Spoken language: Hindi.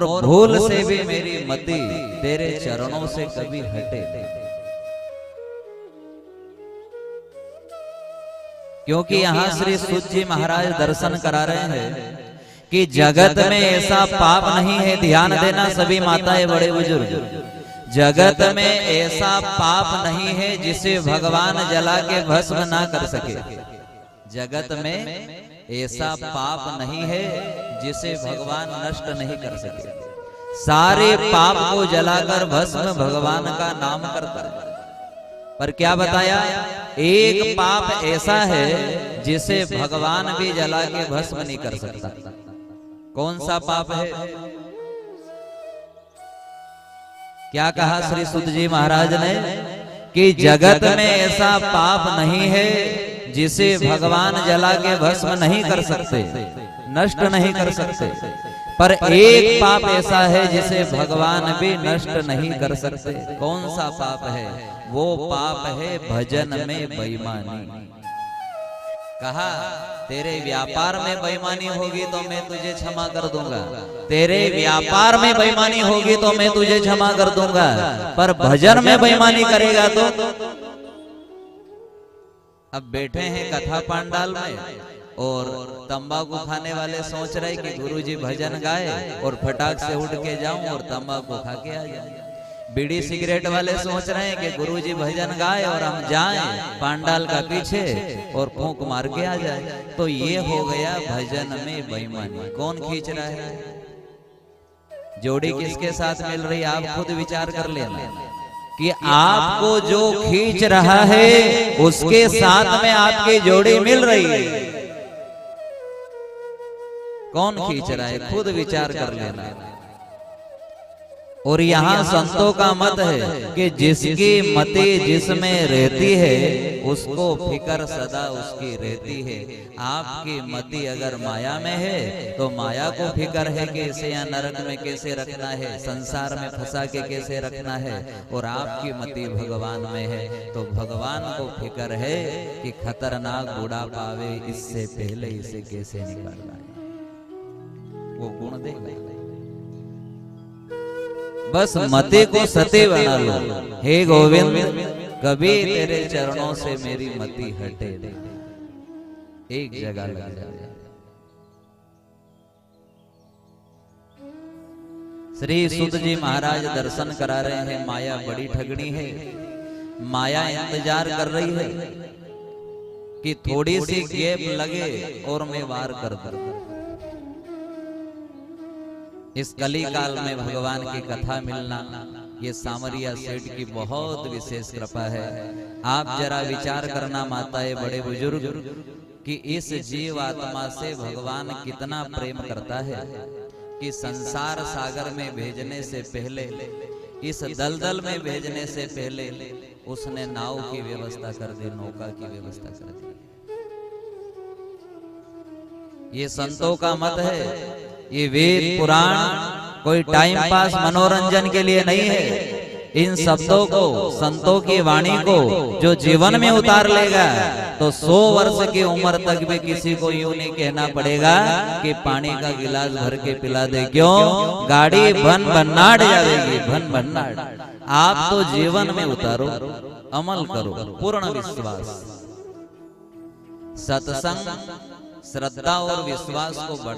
और भूल से भी मेरी मति तेरे चरणों से कभी हटे। क्योंकि यहाँ श्री सूत जी महाराज दर्शन करा रहे हैं कि जगत में ऐसा पाप नहीं है, ध्यान देना सभी माताएं बड़े बुजुर्ग, जगत में ऐसा पाप नहीं है जिसे भगवान जला के भस्म ना कर सके। जगत में ऐसा पाप नहीं है जिसे भगवान नष्ट नहीं कर सके। सारे पाप को जलाकर भस्म भगवान का नाम करता है। पर क्या बताया, एक पाप ऐसा है जिसे भगवान भी जला के भस्म नहीं कर सकता। कौन सा पाप है? क्या कहा श्री सूत जी महाराज ने कि जगत में ऐसा पाप नहीं है जिसे भगवान जला के भस्म नहीं कर सकते, नष्ट नहीं कर सकते। पर एक पाप ऐसा है जिसे भगवान भी नष्ट नहीं कर सकते। कौन सा पाप है? वो पाप है भजन में बेईमानी। कहा तेरे व्यापार में बेईमानी होगी तो मैं तुझे क्षमा कर दूंगा, तेरे व्यापार में बेईमानी होगी तो मैं तुझे क्षमा कर दूंगा, पर भजन में बेईमानी करेगा तो। अब बैठे हैं कथा पंडाल में और तंबाकू खाने वाले सोच रहे कि गुरुजी भजन गाए और फटाक से उठ के जाऊं और तंबाकू खा के आ जाऊं। बीड़ी सिगरेट वाले सोच रहे हैं कि गुरुजी भजन गाए और हम जाएं पंडाल का पीछे और फूंक मार के आ जाए। तो ये हो गया भजन में बेईमानी। कौन खींच रहा है? जोड़ी किसके साथ मिल रही है? आप खुद विचार कर लेना कि आपको जो खींच रहा है उसके साथ में आपकी जोड़ी मिल रही है। कौन खींच रहा है? खुद विचार कर लेना। और यहाँ संतों का मत है कि जिसकी मति जिसमें रहती है उसको फिकर सदा उसकी रहती है। आपकी मति अगर माया में है तो माया को फिकर है कि इसे यहाँ नरक में कैसे रखना है, संसार में फंसा के कैसे रखना है। और आपकी मति भगवान में है तो भगवान को फिकर है कि खतरनाक बुढ़ापा आवे इससे पहले इसे कैसे निकालना है। वो गुण देगा। बस मते को सते बना लो। हे गोविंद कभी तेरे चरणों से मेरी मति हटे नहीं। एक जगह लग जाए। श्री सूत जी महाराज दर्शन करा रहे हैं। माया बड़ी ठगनी है। माया इंतजार कर रही है कि थोड़ी सी गैप लगे और मैं वार कर दूं। इस कली काल में भगवान की कथा मिलना ये सामरिया सेठ की बहुत विशेष कृपा है। आप जरा विचार करना माताएं बड़े बुजुर्ग कि इस जीव आत्मा से भगवान कितना प्रेम करता है कि संसार सागर में भेजने से पहले, इस दलदल में भेजने से पहले उसने नाव की व्यवस्था कर दी, नौका की व्यवस्था कर दी। ये संतों का मत है। ये वेद पुराण कोई टाइम पास मनोरंजन के लिए नहीं है। इन शब्दों को, संतों की वाणी को जो जीवन में उतार लेगा तो 100 वर्ष की उम्र तक भी किसी को यूं नहीं कहना पड़ेगा कि पानी का गिलास भर के पिला दे। क्यों? गाड़ी भन भन्नाट जाएगी, भन भन्नाट। आप तो जीवन में उतारो, अमल करो, पूर्ण विश्वास। सत्संग श्रद्धा और विश्वास को बढ़ा